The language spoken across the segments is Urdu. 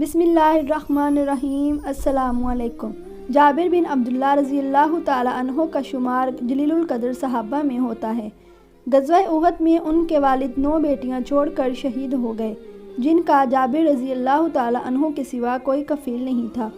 بسم اللہ الرحمن الرحیم۔ السلام علیکم۔ جابر بن عبداللہ رضی اللہ تعالی عنہ کا شمار جلیل القدر صحابہ میں ہوتا ہے۔ غزوہ احد میں ان کے والد 9 بیٹیاں چھوڑ کر شہید ہو گئے، جن کا جابر رضی اللہ تعالی عنہ کے سوا کوئی کفیل نہیں تھا۔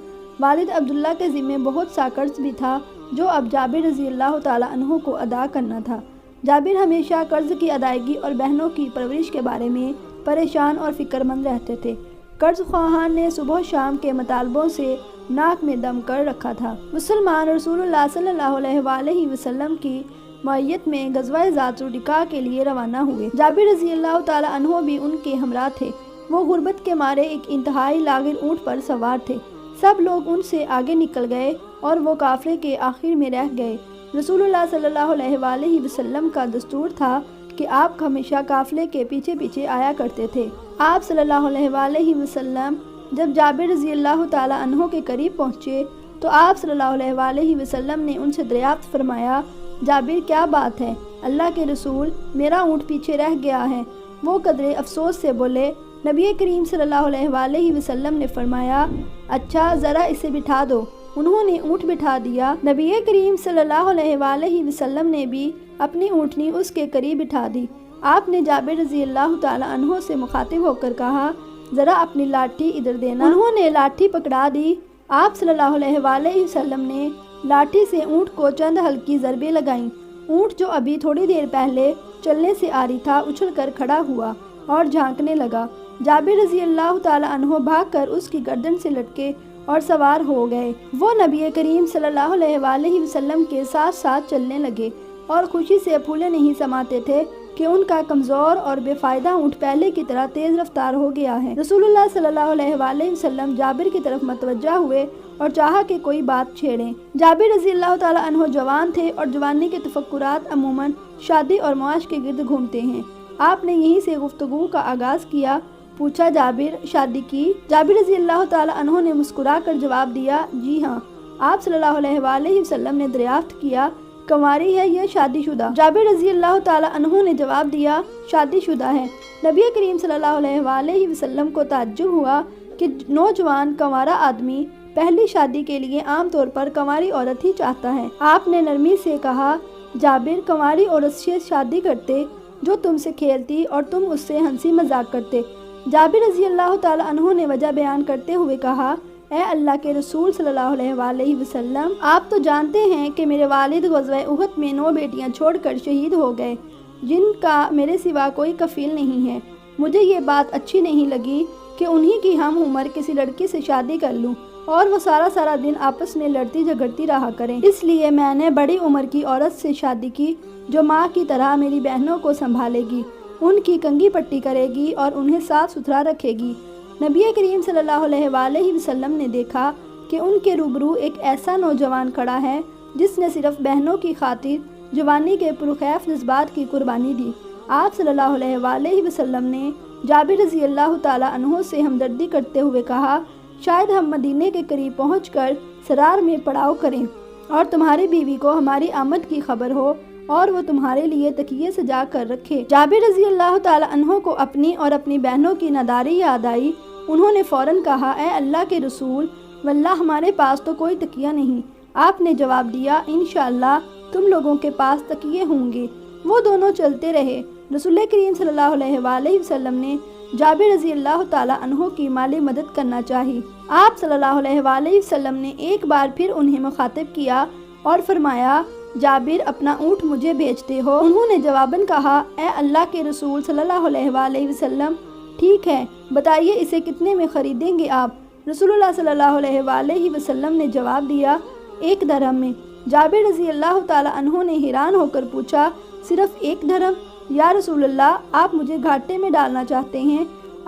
والد عبداللہ کے ذمے بہت سا قرض بھی تھا جو اب جابر رضی اللہ تعالی عنہ کو ادا کرنا تھا۔ جابر ہمیشہ قرض کی ادائیگی اور بہنوں کی پرورش کے بارے میں پریشان اور فکر مند رہتے تھے۔ قرض خواہان نے صبح و شام کے مطالبوں سے ناک میں دم کر رکھا تھا۔ مسلمان رسول اللہ صلی اللہ علیہ وآلہ وسلم کی معیت میں غزوہ ذات الرقاع کے لیے روانہ ہوئے۔ جابر رضی اللہ تعالی عنہ بھی ان کے ہمراہ تھے۔ وہ غربت کے مارے ایک انتہائی لاغر اونٹ پر سوار تھے۔ سب لوگ ان سے آگے نکل گئے اور وہ قافلے کے آخر میں رہ گئے۔ رسول اللہ صلی اللہ علیہ وآلہ وسلم کا دستور تھا کہ آپ ہمیشہ قافلے کے پیچھے پیچھے آیا کرتے تھے۔ آپ صلی اللہ علیہ وآلہ وسلم جب جابر رضی اللہ تعالی عنہ کے قریب پہنچے تو آپ صلی اللہ علیہ وآلہ وسلم نے ان سے دریافت فرمایا، جابر کیا بات ہے؟ اللہ کے رسول، میرا اونٹ پیچھے رہ گیا ہے۔ وہ قدرے افسوس سے بولے۔ نبی کریم صلی اللہ علیہ وآلہ وسلم نے فرمایا، اچھا ذرا اسے بٹھا دو۔ انہوں نے اونٹ بٹھا دیا۔ نبی کریم صلی اللہ علیہ وآلہ وسلم نے بھی اپنی اونٹنی اس کے قریب بٹھا دی۔ آپ نے جابر رضی اللہ تعالی عنہ سے مخاطب ہو کر کہا، ذرا اپنی لاٹھی ادھر دینا۔ انہوں نے لاٹھی پکڑا دی۔ آپ صلی اللہ علیہ وآلہ وسلم نے لاٹھی سے اونٹ کو چند ہلکی ضربیں لگائیں۔ اونٹ جو ابھی تھوڑی دیر پہلے چلنے سے عاری تھا اچھل کر کھڑا ہوا اور جھانکنے لگا۔ جابر رضی اللہ تعالی عنہ بھاگ کر اس کی گردن سے لٹکے اور سوار ہو گئے۔ وہ نبی کریم صلی اللہ علیہ وآلہ وسلم کے ساتھ ساتھ چلنے لگے اور خوشی سے پھولے نہیں سماتے تھے کہ ان کا کمزور اور بے فائدہ اونٹ پہلے کی طرح تیز رفتار ہو گیا ہے۔ رسول اللہ صلی اللہ علیہ وآلہ وسلم جابر کی طرف متوجہ ہوئے اور چاہا کہ کوئی بات چھیڑیں۔ جابر رضی اللہ تعالی عنہ جوان تھے اور جوانی کے تفکرات عموماً شادی اور معاش کے گرد گھومتے ہیں۔ آپ نے یہیں سے گفتگو کا آغاز کیا۔ پوچھا، جابر شادی کی؟ جابر رضی اللہ تعالی عنہ نے مسکرا کر جواب دیا، جی ہاں۔ آپ صلی اللہ علیہ وآلہ وسلم نے دریافت کیا، کنواری ہے یا شادی شدہ؟ جابر رضی اللہ تعالی عنہ نے جواب دیا، شادی شدہ ہے۔ نبی کریم صلی اللہ علیہ وآلہ وسلم کو تعجب ہوا کہ نوجوان کنوارا آدمی پہلی شادی کے لیے عام طور پر کنواری عورت ہی چاہتا ہے۔ آپ نے نرمی سے کہا، جابر کنواری عورت سے شادی کرتے جو تم سے کھیلتی اور تم اس سے ہنسی مذاق کرتے۔ جابر رضی اللہ تعالی عنہ نے وجہ بیان کرتے ہوئے کہا، اے اللہ کے رسول صلی اللہ علیہ وآلہ وسلم، آپ تو جانتے ہیں کہ میرے والد غزوہ احد میں 9 بیٹیاں چھوڑ کر شہید ہو گئے، جن کا میرے سوا کوئی کفیل نہیں ہے۔ مجھے یہ بات اچھی نہیں لگی کہ انہی کی ہم عمر کسی لڑکی سے شادی کر لوں اور وہ سارا دن آپس میں لڑتی جھگڑتی رہا کریں۔ اس لیے میں نے بڑی عمر کی عورت سے شادی کی جو ماں کی طرح میری بہنوں کو سنبھالے گی، ان کی کنگھی پٹی کرے گی اور انہیں صاف ستھرا رکھے گی۔ نبی کریم صلی اللہ علیہ وآلہ وسلم نے دیکھا کہ ان کے روبرو ایک ایسا نوجوان کھڑا ہے جس نے صرف بہنوں کی خاطر جوانی کے پرخیف جذبات کی قربانی دی۔ آپ صلی اللہ علیہ وآلہ وسلم نے جابر رضی اللہ تعالی عنہ سے ہمدردی کرتے ہوئے کہا، شاید ہم مدینے کے قریب پہنچ کر سرار میں پڑاؤ کریں اور تمہاری بیوی کو ہماری آمد کی خبر ہو اور وہ تمہارے لیے تکیے سجا کر رکھے۔ جابر رضی اللہ تعالی عنہ کو اپنی اور اپنی بہنوں کی ناداری یاد آئی۔ انہوں نے فوراً کہا، اے اللہ کے رسول، واللہ ہمارے پاس تو کوئی تکیہ نہیں۔ آپ نے جواب دیا، انشاءاللہ تم لوگوں کے پاس تکیے ہوں گے۔ وہ دونوں چلتے رہے۔ رسول کریم صلی اللہ علیہ وآلہ وسلم نے جابر رضی اللہ تعالی عنہ کی مالی مدد کرنا چاہی۔ آپ صلی اللہ علیہ وآلہ وسلم نے ایک بار پھر انہیں مخاطب کیا اور فرمایا، جابر اپنا اونٹ مجھے بھیجتے ہو؟ انہوں نے جواباً کہا، اے اللہ کے رسول صلی اللہ علیہ وآلہ وسلم، ٹھیک ہے، بتائیے اسے کتنے میں خریدیں گے آپ؟ رسول اللہ صلی اللہ علیہ وآلہ وسلم نے جواب دیا، 1 درہم میں۔ جابر رضی اللہ تعالی عنہ نے حیران ہو کر پوچھا، صرف 1 درہم؟ یا رسول اللہ، آپ مجھے گھاٹے میں ڈالنا چاہتے ہیں؟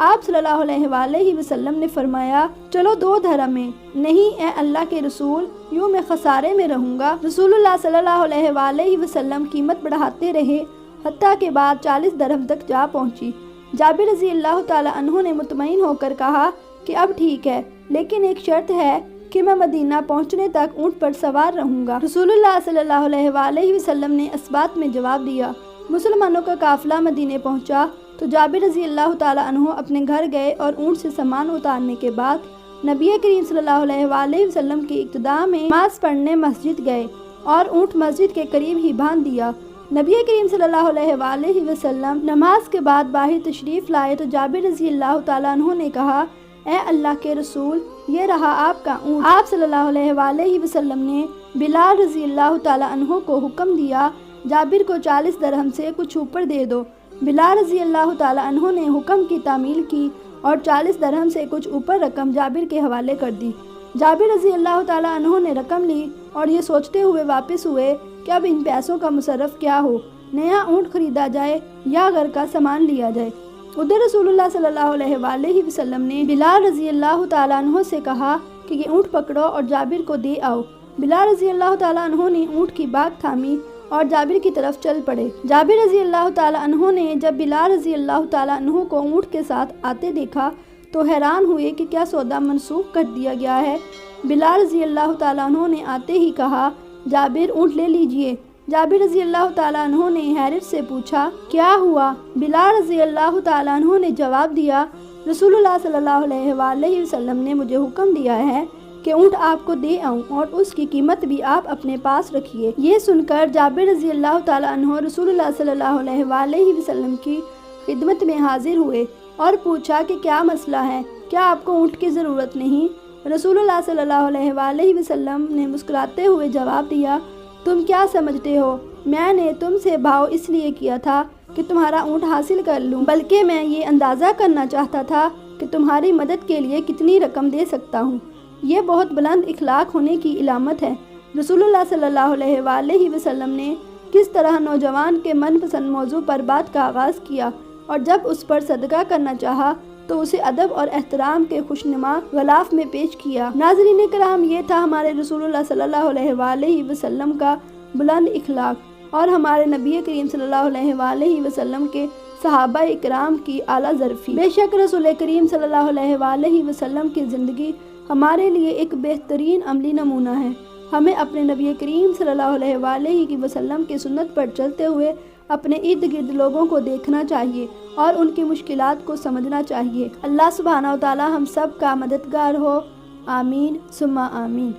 آپ صلی اللہ علیہ وآلہ وسلم نے فرمایا، چلو 2 درہم میں۔ نہیں اے اللہ کے رسول، یوں میں خسارے میں رہوں گا۔ رسول اللہ صلی اللہ علیہ وآلہ وسلم قیمت بڑھاتے رہے حتیٰ کہ بات 40 درہم تک جا پہنچی۔ جابر رضی اللہ تعالی عنہ نے مطمئن ہو کر کہا کہ اب ٹھیک ہے، لیکن ایک شرط ہے کہ میں مدینہ پہنچنے تک اونٹ پر سوار رہوں گا۔ رسول اللہ صلی اللہ علیہ وآلہ وسلم نے اس بات میں جواب دیا۔ مسلمانوں کا قافلہ مدینے پہنچا تو جابر رضی اللہ تعالیٰ عنہ اپنے گھر گئے اور اونٹ سے سامان اتارنے کے بعد نبی کریم صلی اللہ علیہ وآلہ وسلم کی اقتداء میں نماز پڑھنے مسجد گئے اور اونٹ مسجد کے قریب ہی باندھ دیا۔ نبی کریم صلی اللہ علیہ وآلہ وسلم نماز کے بعد باہر تشریف لائے تو جابر رضی اللہ تعالیٰ عنہ نے کہا، اے اللہ کے رسول، یہ رہا آپ کا اونٹ۔ آپ صلی اللہ علیہ وآلہ وسلم نے بلال رضی اللہ تعالیٰ عنہ کو حکم دیا، جابر کو 40 درہم سے کچھ اوپر دے دو۔ بلال رضی اللہ تعالیٰ عنہ نے حکم کی تعمیل کی اور 40 درہم سے کچھ اوپر رقم جابر کے حوالے کر دی۔ جابر رضی اللہ تعالیٰ عنہ نے رقم لی اور یہ سوچتے ہوئے واپس ہوئے کہ اب ان پیسوں کا مصرف کیا ہو، نیا اونٹ خریدا جائے یا گھر کا سامان لیا جائے۔ ادھر رسول اللہ صلی اللہ علیہ وآلہ وسلم نے بلال رضی اللہ تعالیٰ عنہ سے کہا کہ یہ اونٹ پکڑو اور جابر کو دے آؤ۔ بلال رضی اللہ تعالیٰ عنہ نے اونٹ کی باگ تھامی اور جابر کی طرف چل پڑے۔ جابر رضی اللہ تعالیٰ عنہ نے جب بلال رضی اللہ تعالیٰ عنہ کو اونٹ کے ساتھ آتے دیکھا تو حیران ہوئے کہ کیا سودا منسوخ کر دیا گیا ہے۔ بلال رضی اللہ تعالیٰ عنہ نے آتے ہی کہا، جابر اونٹ لے لیجئے۔ جابر رضی اللہ تعالیٰ عنہ نے حیرت سے پوچھا، کیا ہوا؟ بلال رضی اللہ تعالیٰ عنہ نے جواب دیا، رسول اللہ صلی اللہ علیہ وآلہ وسلم نے مجھے حکم دیا ہے کہ اونٹ آپ کو دے آؤں اور اس کی قیمت بھی آپ اپنے پاس رکھیے۔ یہ سن کر جابر رضی اللہ تعالیٰ عنہ رسول اللہ صلی اللہ علیہ وآلہ وسلم کی خدمت میں حاضر ہوئے اور پوچھا کہ کیا مسئلہ ہے، کیا آپ کو اونٹ کی ضرورت نہیں؟ رسول اللہ صلی اللہ علیہ وآلہ وسلم نے مسکراتے ہوئے جواب دیا، تم کیا سمجھتے ہو؟ میں نے تم سے بھاؤ اس لیے کیا تھا کہ تمہارا اونٹ حاصل کر لوں، بلکہ میں یہ اندازہ کرنا چاہتا تھا کہ تمہاری مدد کے لیے کتنی رقم دے سکتا ہوں۔ یہ بہت بلند اخلاق ہونے کی علامت ہے۔ رسول اللہ صلی اللہ علیہ وآلہ وسلم نے کس طرح نوجوان کے من پسند موضوع پر بات کا آغاز کیا اور جب اس پر صدقہ کرنا چاہا تو اسے ادب اور احترام کے خوشنما غلاف میں پیش کیا۔ ناظرین کرام، یہ تھا ہمارے رسول اللہ صلی اللہ علیہ وآلہ وسلم کا بلند اخلاق اور ہمارے نبی کریم صلی اللہ علیہ وآلہ وسلم کے صحابہ اکرام کی اعلیٰ ظرفی۔ بے شک رسول کریم صلی اللہ علیہ وآلہ وسلم کی زندگی ہمارے لیے ایک بہترین عملی نمونہ ہے۔ ہمیں اپنے نبی کریم صلی اللہ علیہ وآلہ وسلم کی سنت پر چلتے ہوئے اپنے ارد گرد لوگوں کو دیکھنا چاہیے اور ان کی مشکلات کو سمجھنا چاہیے۔ اللہ سبحانہ و تعالی ہم سب کا مددگار ہو، آمین ثم آمین۔